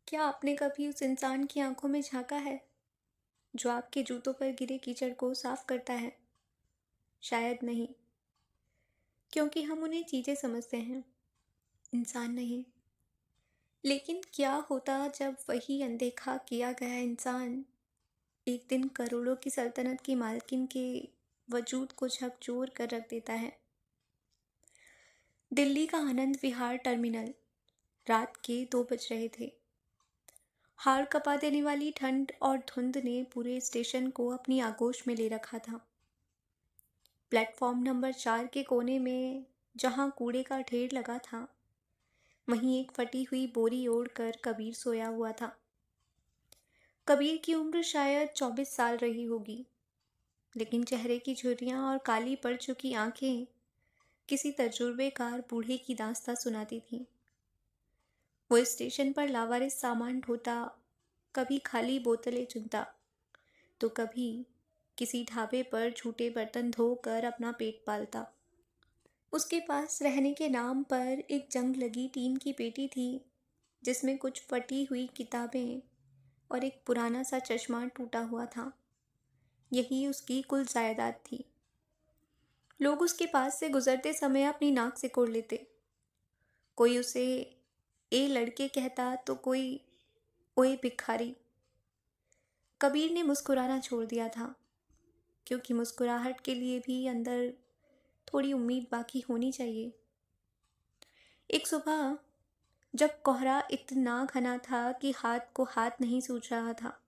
क्या आपने कभी उस इंसान की आंखों में झांका है जो आपके जूतों पर गिरे कीचड़ को साफ करता है? शायद नहीं, क्योंकि हम उन्हें चीजें समझते हैं, इंसान नहीं। लेकिन क्या होता जब वही अनदेखा किया गया इंसान एक दिन करोड़ों की सल्तनत की मालकिन के वजूद को झकझोर कर रख देता है? दिल्ली का आनंद विहार टर्मिनल, रात के 2 बज रहे थे। हाड़ कपा देने वाली ठंड और धुंध ने पूरे स्टेशन को अपनी आगोश में ले रखा था। प्लेटफॉर्म नंबर 4 के कोने में जहां कूड़े का ढेर लगा था, वहीं एक फटी हुई बोरी ओढ़कर कबीर सोया हुआ था। कबीर की उम्र शायद 24 साल रही होगी, लेकिन चेहरे की झुर्रियां और काली पड़ चुकी आंखें किसी तजुर्बेकार बूढ़े की दास्तां सुनाती थीं। वो स्टेशन पर लावारिस सामान ढोता, कभी खाली बोतलें चुनता, तो कभी किसी ढाबे पर झूठे बर्तन धोकर अपना पेट पालता। उसके पास रहने के नाम पर एक जंग लगी टीन की पेटी थी, जिसमें कुछ फटी हुई किताबें और एक पुराना सा चश्मा टूटा हुआ था। यही उसकी कुल जायदाद थी। लोग उसके पास से गुजरते समय अपनी नाक सिकोड़ लेते। कोई उसे ए लड़के कहता तो कोई ओए भिखारी। कबीर ने मुस्कुराना छोड़ दिया था, क्योंकि मुस्कुराहट के लिए भी अंदर थोड़ी उम्मीद बाकी होनी चाहिए। एक सुबह जब कोहरा इतना घना था कि हाथ को हाथ नहीं सूझ रहा था,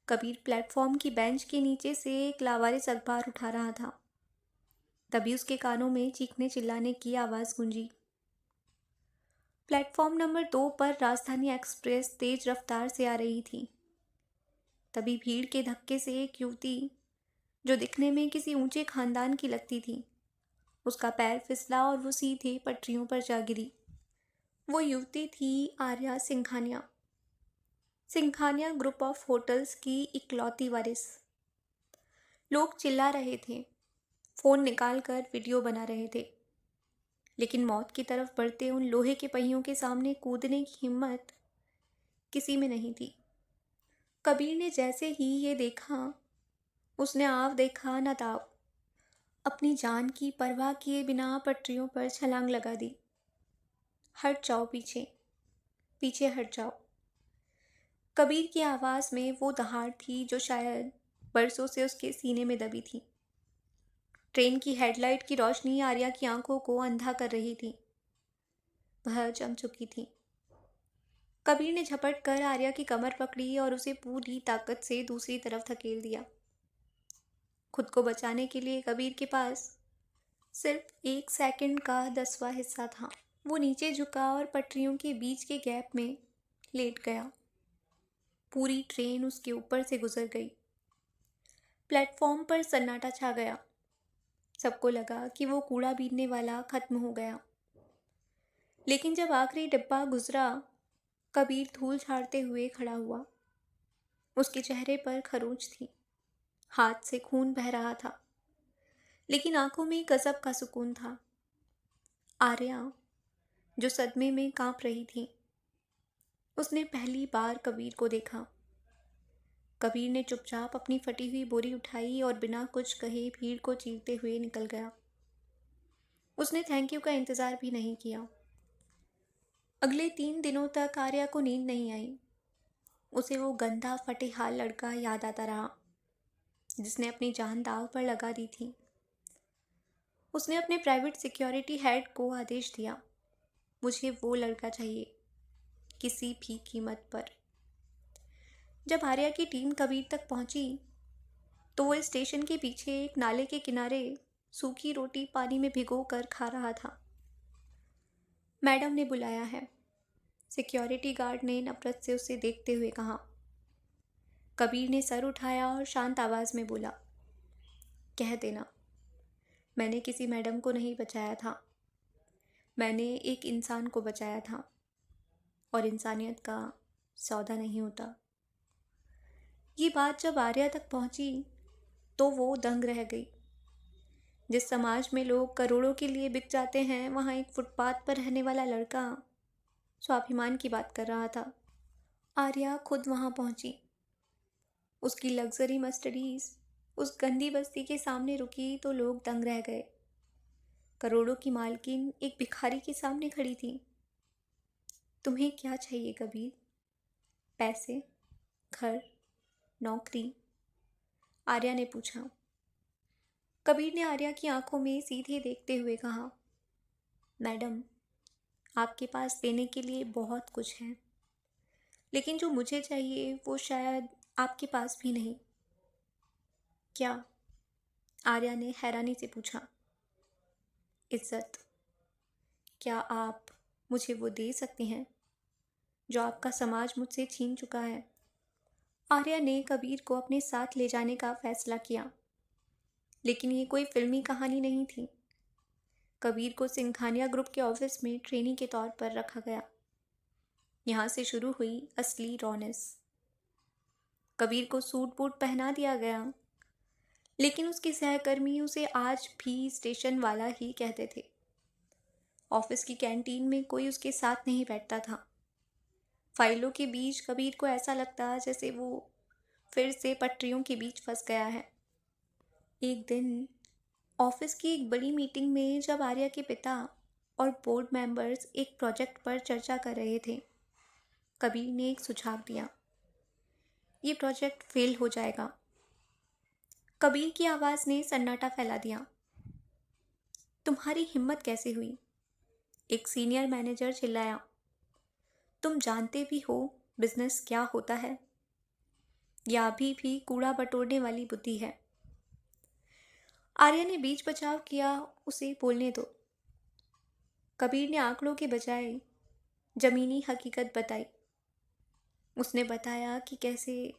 कबीर प्लेटफॉर्म की बेंच के नीचे से एक लावारिस अखबार उठा रहा था। तभी उसके कानों में चीखने चिल्लाने की आवाज़ गूंजी। प्लेटफॉर्म नंबर 2 पर राजधानी एक्सप्रेस तेज रफ्तार से आ रही थी। तभी भीड़ के धक्के से एक युवती, जो दिखने में किसी ऊंचे खानदान की लगती थी, उसका पैर फिसला और वो सीधे पटरियों पर जा गिरी। वो युवती थी Arya Singhania. Singhania group of hotels की इकलौती वारिस। लोग चिल्ला रहे थे, फोन निकालकर वीडियो बना रहे थे, लेकिन मौत की तरफ बढ़ते उन लोहे के पहियों के सामने कूदने की हिम्मत किसी में नहीं थी। कबीर ने जैसे ही ये देखा, उसने आव देखा न दाव, अपनी जान की परवाह किए बिना पटरियों पर छलांग लगा दी। हट जाओ पीछे, पीछे हट जाओ। कबीर की आवाज़ में वो दहाड़ थी जो शायद बरसों से उसके सीने में दबी थी। ट्रेन की हेडलाइट की रोशनी आर्या की आंखों को अंधा कर रही थी। वह जम चुकी थी। कबीर ने झपट कर आर्या की कमर पकड़ी और उसे पूरी ताकत से दूसरी तरफ धकेल दिया। खुद को बचाने के लिए कबीर के पास सिर्फ 1 सेकंड का 10वां हिस्सा था। वो नीचे झुका और पटरियों के बीच के गैप में लेट गया। पूरी ट्रेन उसके ऊपर से गुजर गई। प्लेटफॉर्म पर सन्नाटा छा गया। सबको लगा कि वो कूड़ा बीनने वाला खत्म हो गया। लेकिन जब आखिरी डिब्बा गुजरा, कबीर धूल झाड़ते हुए खड़ा हुआ। उसके चेहरे पर खरोंच थी, हाथ से खून बह रहा था, लेकिन आंखों में गजब का सुकून था। आर्या, जो सदमे में कांप रही थी, उसने पहली बार कबीर को देखा। कबीर ने चुपचाप अपनी फटी हुई बोरी उठाई और बिना कुछ कहे भीड़ को चीरते हुए निकल गया। उसने थैंक यू का इंतज़ार भी नहीं किया। अगले 3 दिनों तक आर्या को नींद नहीं आई। उसे वो गंदा फटेहाल लड़का याद आता रहा, जिसने अपनी जान दांव पर लगा दी थी। उसने अपने प्राइवेट सिक्योरिटी हेड को आदेश दिया, मुझे वो लड़का चाहिए, किसी भी कीमत पर। जब आर्या की टीम कबीर तक पहुंची, तो वो स्टेशन के पीछे एक नाले के किनारे सूखी रोटी पानी में भिगो कर खा रहा था। मैडम ने बुलाया है, सिक्योरिटी गार्ड ने नफरत से उसे देखते हुए कहा। कबीर ने सर उठाया और शांत आवाज में बोला, कह देना, मैंने किसी मैडम को नहीं बचाया था, मैंने एक इंसान को बचाया था, और इंसानियत का सौदा नहीं होता। ये बात जब आर्या तक पहुंची, तो वो दंग रह गई। जिस समाज में लोग करोड़ों के लिए बिक जाते हैं, वहाँ एक फुटपाथ पर रहने वाला लड़का स्वाभिमान की बात कर रहा था। आर्या खुद वहां पहुंची। उसकी लग्जरी मर्सिडीज उस गंदी बस्ती के सामने रुकी तो लोग दंग रह गए। करोड़ों की मालकिन एक भिखारी के सामने खड़ी थी। तुम्हें क्या चाहिए कबीर? पैसे, घर, नौकरी? आर्या ने पूछा। कबीर ने आर्या की आंखों में सीधे देखते हुए कहा, मैडम, आपके पास देने के लिए बहुत कुछ है, लेकिन जो मुझे चाहिए वो शायद आपके पास भी नहीं। क्या? आर्या ने हैरानी से पूछा। इज्जत। क्या आप मुझे वो दे सकती हैं जो आपका समाज मुझसे छीन चुका है? आर्या ने कबीर को अपने साथ ले जाने का फैसला किया, लेकिन ये कोई फिल्मी कहानी नहीं थी। कबीर को सिंघानिया ग्रुप के ऑफिस में ट्रेनी के तौर पर रखा गया। यहाँ से शुरू हुई असली रौनस। कबीर को सूट बूट पहना दिया गया, लेकिन उसके सहकर्मी उसे आज भी स्टेशन वाला ही कहते थे। ऑफिस की कैंटीन में कोई उसके साथ नहीं बैठता था। फाइलों के बीच कबीर को ऐसा लगता जैसे वो फिर से पटरियों के बीच फंस गया है। एक दिन ऑफिस की एक बड़ी मीटिंग में जब आर्या के पिता और बोर्ड मेंबर्स एक प्रोजेक्ट पर चर्चा कर रहे थे, कबीर ने एक सुझाव दिया। ये प्रोजेक्ट फेल हो जाएगा। कबीर की आवाज़ ने सन्नाटा फैला दिया। तुम्हारी हिम्मत कैसे हुई? एक सीनियर मैनेजर चिल्लाया। तुम जानते भी हो बिजनेस क्या होता है? या अभी भी कूड़ा बटोरने वाली बुद्धि है? आर्या ने बीच बचाव किया, उसे बोलने दो। कबीर ने आंकड़ों के बजाय जमीनी हकीकत बताई। उसने बताया कि कैसे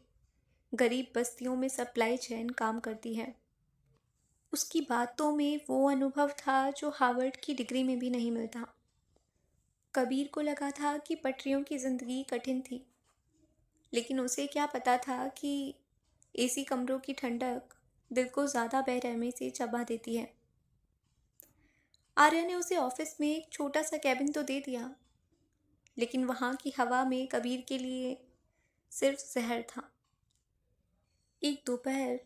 गरीब बस्तियों में सप्लाई चेन काम करती है। उसकी बातों में वो अनुभव था जो हार्वर्ड की डिग्री में भी नहीं मिलता। कबीर को लगा था कि पटरियों की जिंदगी कठिन थी, लेकिन उसे क्या पता था कि एसी कमरों की ठंडक दिल को ज़्यादा बेरहमी से चबा देती है। आर्या ने उसे ऑफिस में एक छोटा सा कैबिन तो दे दिया, लेकिन वहाँ की हवा में कबीर के लिए सिर्फ जहर था। एक दोपहर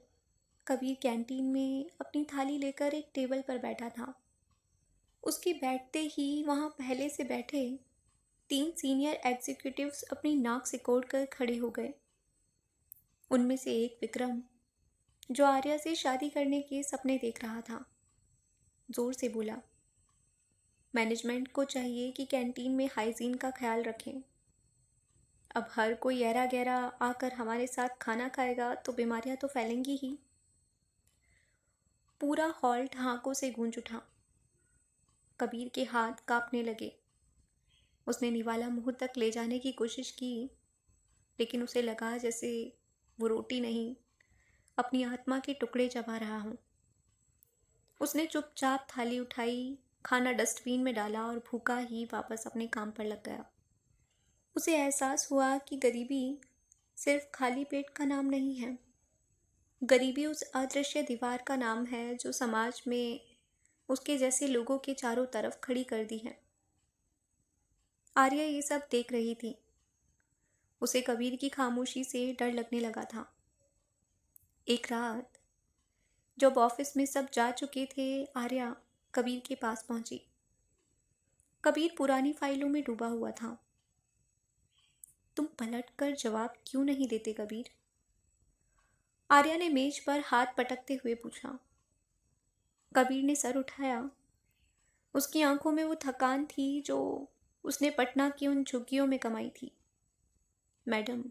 कबीर कैंटीन में अपनी थाली लेकर एक टेबल पर बैठा था। उसके बैठते ही वहाँ पहले से बैठे 3 सीनियर एग्जीक्यूटिव्स अपनी नाक सिकोड़ कर खड़े हो गए। उनमें से एक विक्रम, जो आर्या से शादी करने के सपने देख रहा था, जोर से बोला, मैनेजमेंट को चाहिए कि कैंटीन में हाइजीन का ख्याल रखें। अब हर कोई ऐरा गैरा आकर हमारे साथ खाना खाएगा तो बीमारियां तो फैलेंगी ही। पूरा हॉल ठहाकों से गूंज उठा। कबीर के हाथ कांपने लगे। उसने निवाला मुंह तक ले जाने की कोशिश की, लेकिन उसे लगा जैसे वो रोटी नहीं, अपनी आत्मा के टुकड़े चबा रहा हूँ। उसने चुपचाप थाली उठाई, खाना डस्टबिन में डाला और भूखा ही वापस अपने काम पर लग गया। उसे एहसास हुआ कि गरीबी सिर्फ खाली पेट का नाम नहीं है। गरीबी उस अदृश्य दीवार का नाम है जो समाज में उसके जैसे लोगों के चारों तरफ खड़ी कर दी है। आर्या ये सब देख रही थी। उसे कबीर की खामोशी से डर लगने लगा था। एक रात जब ऑफिस में सब जा चुके थे, आर्या कबीर के पास पहुंची। कबीर पुरानी फाइलों में डूबा हुआ था। तुम पलट कर जवाब क्यों नहीं देते कबीर? आर्या ने मेज पर हाथ पटकते हुए पूछा। कबीर ने सर उठाया। उसकी आंखों में वो थकान थी जो उसने पटना की उन झुग्गियों में कमाई थी। मैडम,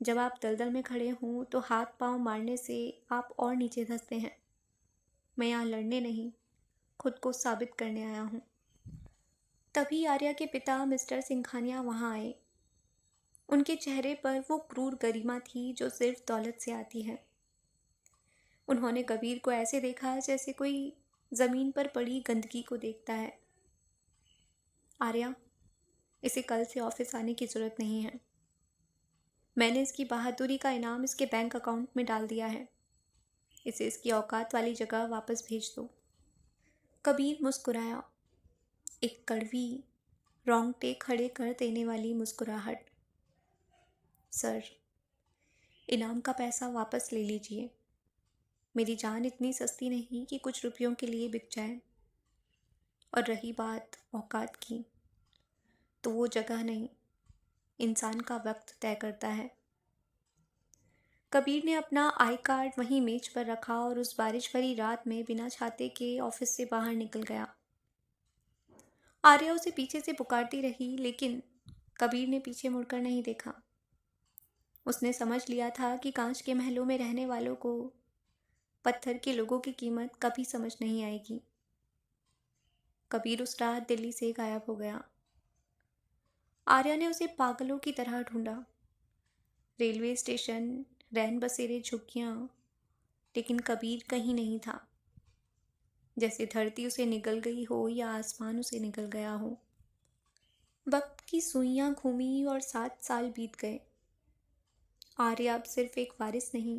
जब आप दलदल में खड़े हों तो हाथ पांव मारने से आप और नीचे धंसते हैं। मैं यहाँ लड़ने नहीं, खुद को साबित करने आया हूँ। तभी आर्या के पिता मिस्टर सिंघानिया वहाँ आए। उनके चेहरे पर वो क्रूर गरिमा थी जो सिर्फ दौलत से आती है। उन्होंने कबीर को ऐसे देखा जैसे कोई जमीन पर पड़ी गंदगी को देखता है। आर्या, इसे कल से ऑफिस आने की जरूरत नहीं है। मैंने इसकी बहादुरी का इनाम इसके बैंक अकाउंट में डाल दिया है। इसे इसकी औकात वाली जगह वापस भेज दो। कबीर मुस्कुराया, एक कड़वी, रोंगटे खड़े कर देने वाली मुस्कुराहट। सर, इनाम का पैसा वापस ले लीजिए। मेरी जान इतनी सस्ती नहीं कि कुछ रुपयों के लिए बिक जाए। और रही बात औकात की, तो वो जगह नहीं, इंसान का वक्त तय करता है। कबीर ने अपना आई कार्ड वहीं मेज पर रखा और उस बारिश भरी रात में बिना छाते के ऑफिस से बाहर निकल गया। आर्या उसे पीछे से पुकारती रही, लेकिन कबीर ने पीछे मुड़कर नहीं देखा। उसने समझ लिया था कि कांच के महलों में रहने वालों को पत्थर के लोगों की कीमत कभी समझ नहीं आएगी। कबीर उस रात दिल्ली से गायब हो गया। आर्या ने उसे पागलों की तरह ढूंढा, रेलवे स्टेशन, रैन बसेरे, झुग्गियां, लेकिन कबीर कहीं नहीं था। जैसे धरती उसे निगल गई हो या आसमान उसे निगल गया हो। वक्त की सुइयां घूमी और 7 साल बीत गए। आर्या अब सिर्फ एक वारिस नहीं,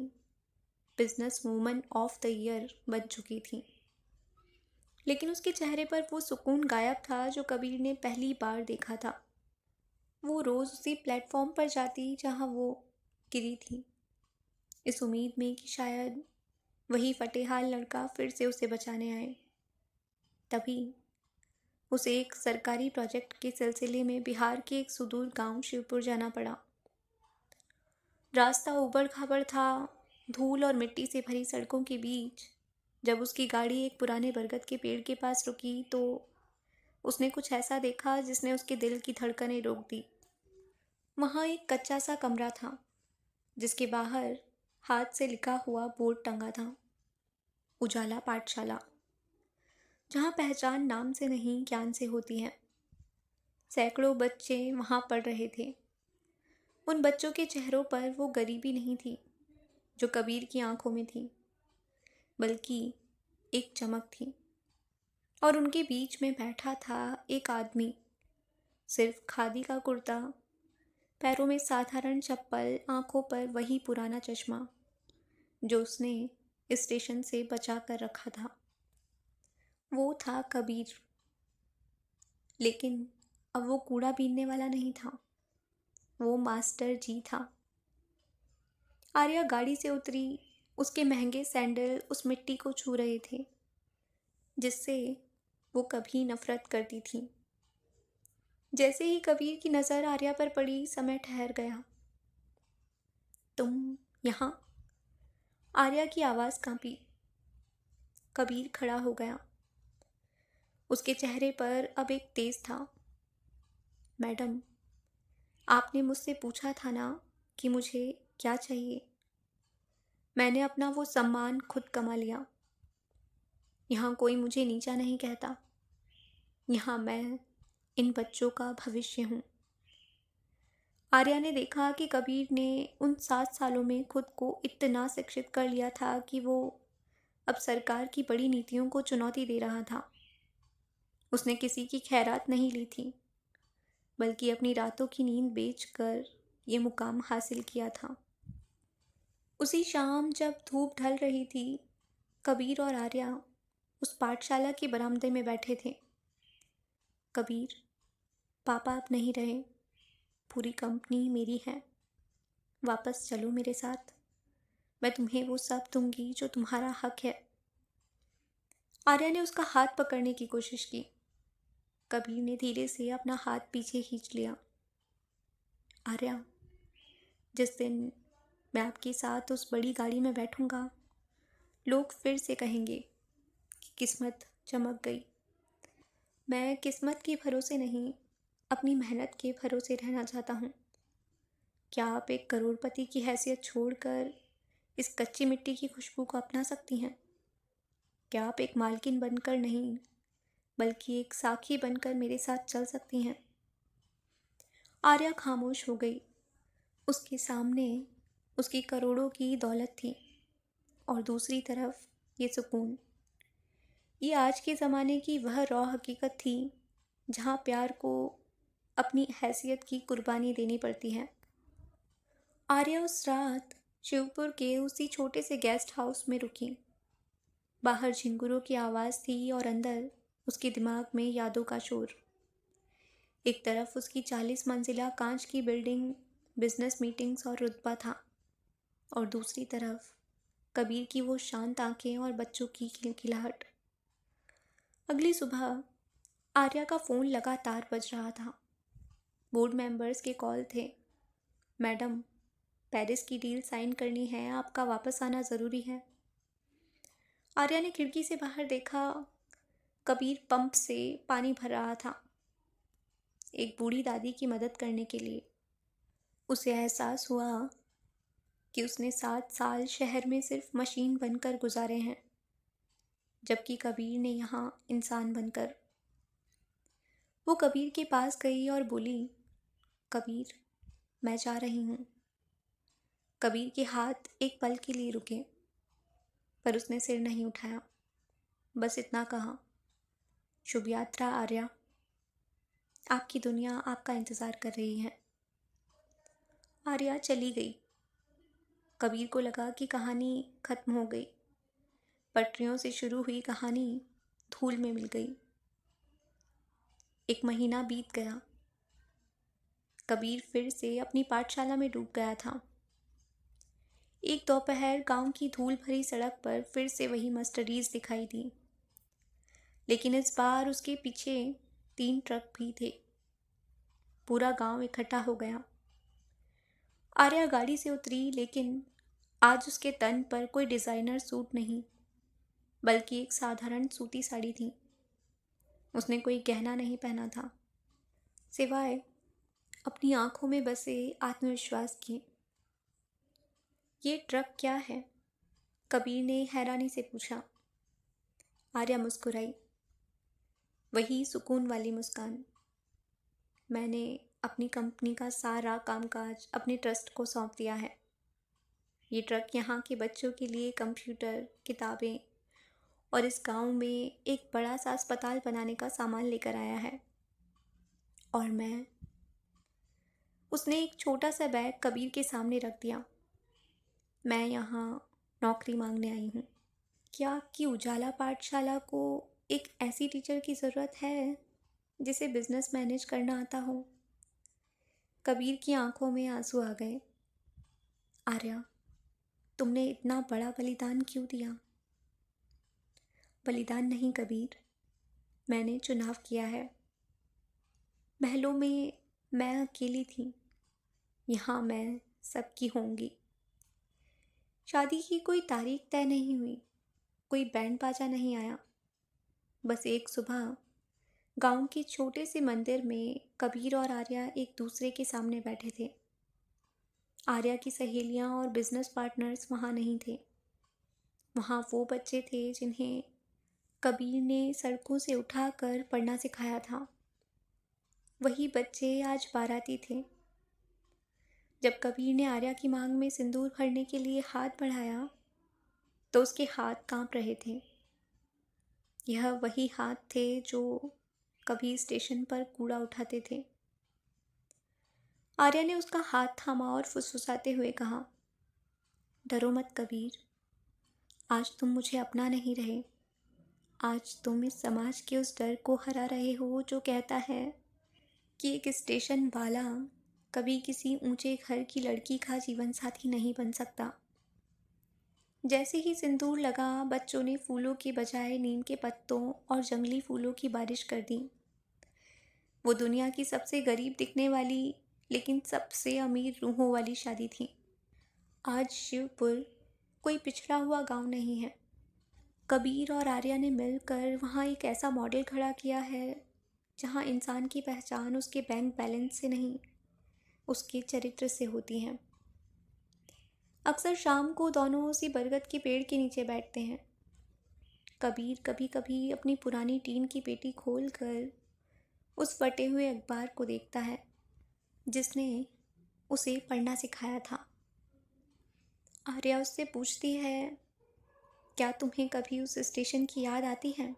business woman of the year बन चुकी थी। लेकिन उसके चेहरे पर वो सुकून गायब था जो कबीर ने पहली बार देखा था। वो रोज उसी प्लेटफॉर्म पर जाती जहां वो गिरी थी, इस उम्मीद में कि शायद वही फटेहाल लड़का फिर से उसे बचाने आए। तभी उसे एक सरकारी प्रोजेक्ट के सिलसिले में बिहार के एक सुदूर गांव शिवपुर जाना पड़ा। रास्ता ऊबड़ खाबड़ था, धूल और मिट्टी से भरी सड़कों के बीच। जब उसकी गाड़ी एक पुराने बरगद के पेड़ के पास रुकी तो उसने कुछ ऐसा देखा जिसने उसके दिल की धड़कनें रोक दी। वहाँ एक कच्चा सा कमरा था, जिसके बाहर हाथ से लिखा हुआ बोर्ड टंगा था, उजाला पाठशाला, जहाँ पहचान नाम से नहीं ज्ञान से होती है। सैकड़ों बच्चे वहाँ पढ़ रहे थे। उन बच्चों के चेहरों पर वो गरीबी नहीं थी जो कबीर की आंखों में थी, बल्कि एक चमक थी। और उनके बीच में बैठा था एक आदमी, सिर्फ खादी का कुर्ता, पैरों में साधारण चप्पल, आंखों पर वही पुराना चश्मा जो उसने इस स्टेशन से बचा कर रखा था। वो था कबीर। लेकिन अब वो कूड़ा बीनने वाला नहीं था, वो मास्टर जी था। आर्या गाड़ी से उतरी। उसके महंगे सैंडल उस मिट्टी को छू रहे थे जिससे वो कभी नफरत करती थी। जैसे ही कबीर की नज़र आर्या पर पड़ी, समय ठहर गया। तुम यहाँ? आर्या की आवाज़ कांपी। कबीर खड़ा हो गया। उसके चेहरे पर अब एक तेज था। मैडम, आपने मुझसे पूछा था ना कि मुझे क्या चाहिए। मैंने अपना वो सम्मान खुद कमा लिया। यहाँ कोई मुझे नीचा नहीं कहता। यहाँ मैं इन बच्चों का भविष्य हूँ। आर्या ने देखा कि कबीर ने उन 7 सालों में खुद को इतना शिक्षित कर लिया था कि वो अब सरकार की बड़ी नीतियों को चुनौती दे रहा था। उसने किसी की खैरात नहीं ली थी, बल्कि अपनी रातों की नींद बेचकर ये मुकाम हासिल किया था। उसी शाम जब धूप ढल रही थी, कबीर और आर्या उस पाठशाला के बरामदे में बैठे थे। कबीर, पापा अब नहीं रहे, पूरी कंपनी मेरी है। वापस चलो मेरे साथ, मैं तुम्हें वो सब दूंगी जो तुम्हारा हक है। आर्या ने उसका हाथ पकड़ने की कोशिश की। कबीर ने धीरे से अपना हाथ पीछे खींच लिया। आर्या, जिस दिन मैं आपके साथ उस बड़ी गाड़ी में बैठूंगा, लोग फिर से कहेंगे कि किस्मत चमक गई। मैं किस्मत के भरोसे नहीं, अपनी मेहनत के भरोसे रहना चाहता हूँ। क्या आप एक करोड़पति की हैसियत छोड़कर इस कच्ची मिट्टी की खुशबू को अपना सकती हैं? क्या आप एक मालकिन बनकर नहीं, बल्कि एक साखी बनकर मेरे साथ चल सकती हैं? आर्या खामोश हो गई। उसके सामने उसकी करोड़ों की दौलत थी और दूसरी तरफ ये सुकून। ये आज के ज़माने की वह रॉ हकीकत थी जहाँ प्यार को अपनी हैसियत की कुर्बानी देनी पड़ती है। आर्या उस रात शिवपुर के उसी छोटे से गेस्ट हाउस में रुकी। बाहर झिंगुरों की आवाज़ थी और अंदर उसके दिमाग में यादों का शोर। एक तरफ उसकी 40 मंजिला कांच की बिल्डिंग बिजनेस मीटिंग्स और रुतबा था, और दूसरी तरफ कबीर की वो शांत आंखें और बच्चों की खिलखिलाहट। अगली सुबह आर्या का फ़ोन लगातार बज रहा था। बोर्ड मेंबर्स के कॉल थे। मैडम, पेरिस की डील साइन करनी है, आपका वापस आना ज़रूरी है। आर्या ने खिड़की से बाहर देखा। कबीर पंप से पानी भर रहा था, एक बूढ़ी दादी की मदद करने के लिए। उसे एहसास हुआ कि उसने 7 साल शहर में सिर्फ मशीन बनकर गुजारे हैं, जबकि कबीर ने यहाँ इंसान बनकर। वो कबीर के पास गई और बोली, कबीर, मैं जा रही हूँ। कबीर के हाथ एक पल के लिए रुके, पर उसने सिर नहीं उठाया। बस इतना कहा, शुभ यात्रा आर्या, आपकी दुनिया आपका इंतज़ार कर रही है। आर्या चली गई। कबीर को लगा कि कहानी खत्म हो गई। पटरियों से शुरू हुई कहानी धूल में मिल गई। 1 महीना बीत गया। कबीर फिर से अपनी पाठशाला में डूब गया था। एक दोपहर गांव की धूल भरी सड़क पर फिर से वही मर्सिडीज दिखाई दी, लेकिन इस बार उसके पीछे 3 ट्रक भी थे। पूरा गांव इकट्ठा हो गया। आर्या गाड़ी से उतरी, लेकिन आज उसके तन पर कोई डिज़ाइनर सूट नहीं, बल्कि एक साधारण सूती साड़ी थी। उसने कोई गहना नहीं पहना था, सिवाय अपनी आंखों में बसे आत्मविश्वास के। ये ट्रक क्या है? कबीर ने हैरानी से पूछा। आर्या मुस्कुराई, वही सुकून वाली मुस्कान। मैंने अपनी कंपनी का सारा कामकाज अपने ट्रस्ट को सौंप दिया है। ये ट्रक यहाँ के बच्चों के लिए कंप्यूटर, किताबें और इस गांव में एक बड़ा सा अस्पताल बनाने का सामान लेकर आया है। और मैं। उसने एक छोटा सा बैग कबीर के सामने रख दिया। मैं यहाँ नौकरी मांगने आई हूँ। क्या आपकी उजाला पाठशाला को एक ऐसी टीचर की ज़रूरत है जिसे बिजनेस मैनेज करना आता हो? कबीर की आंखों में आंसू आ गए। आर्या, तुमने इतना बड़ा बलिदान क्यों दिया? बलिदान नहीं कबीर, मैंने चुनाव किया है। महलों में मैं अकेली थी, यहाँ मैं सबकी होंगी। शादी की कोई तारीख तय नहीं हुई, कोई बैंड बाजा नहीं आया। बस एक सुबह गांव के छोटे से मंदिर में कबीर और आर्या एक दूसरे के सामने बैठे थे। आर्या की सहेलियां और बिजनेस पार्टनर्स वहाँ नहीं थे। वहाँ वो बच्चे थे जिन्हें कबीर ने सड़कों से उठाकर पढ़ना सिखाया था। वही बच्चे आज बाराती थे। जब कबीर ने आर्या की मांग में सिंदूर भरने के लिए हाथ बढ़ाया, तो उसके हाथ कांप रहे थे। यह वही हाथ थे जो कभी स्टेशन पर कूड़ा उठाते थे। आर्या ने उसका हाथ थामा और फुसफुसाते हुए कहा, डरो मत कबीर, आज तुम मुझे अपना नहीं रहे। आज तुम इस समाज के उस डर को हरा रहे हो जो कहता है कि एक स्टेशन वाला कभी किसी ऊंचे घर की लड़की का जीवन साथी नहीं बन सकता। जैसे ही सिंदूर लगा, बच्चों ने फूलों के बजाय नीम के पत्तों और जंगली फूलों की बारिश कर दी। वो दुनिया की सबसे गरीब दिखने वाली लेकिन सबसे अमीर रूहों वाली शादी थी। आज शिवपुर कोई पिछड़ा हुआ गांव नहीं है। कबीर और आर्या ने मिलकर वहाँ एक ऐसा मॉडल खड़ा किया है जहाँ इंसान की पहचान उसके बैंक बैलेंस से नहीं, उसके चरित्र से होती है। अक्सर शाम को दोनों उसी बरगद के पेड़ के नीचे बैठते हैं। कबीर कभी कभी अपनी पुरानी टीन की पेटी खोल कर उस फटे हुए अखबार को देखता है जिसने उसे पढ़ना सिखाया था। आर्या उससे पूछती है, क्या तुम्हें कभी उस स्टेशन की याद आती है?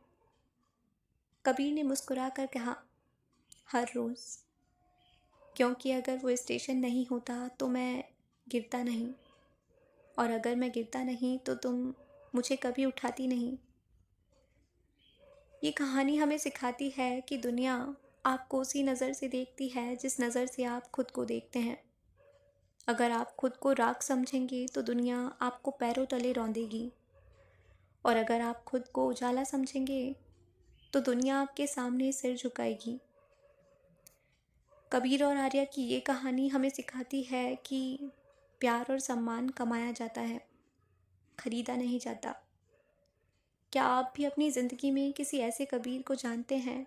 कबीर ने मुस्कुरा कर कहा, हर रोज़, क्योंकि अगर वो स्टेशन नहीं होता तो मैं गिरता नहीं, और अगर मैं गिरता नहीं तो तुम मुझे कभी उठाती नहीं। ये कहानी हमें सिखाती है कि दुनिया आपको उसी नज़र से देखती है जिस नज़र से आप खुद को देखते हैं। अगर आप खुद को राख समझेंगे तो दुनिया आपको पैरों तले रौंदेगी, और अगर आप खुद को उजाला समझेंगे तो दुनिया आपके सामने सिर झुकाएगी। कबीर और आर्या की ये कहानी हमें सिखाती है कि प्यार और सम्मान कमाया जाता है, खरीदा नहीं जाता। क्या आप भी अपनी ज़िंदगी में किसी ऐसे कबीर को जानते हैं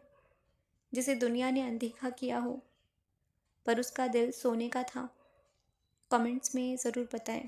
जिसे दुनिया ने अनदेखा किया हो, पर उसका दिल सोने का था? कमेंट्स में ज़रूर बताएं।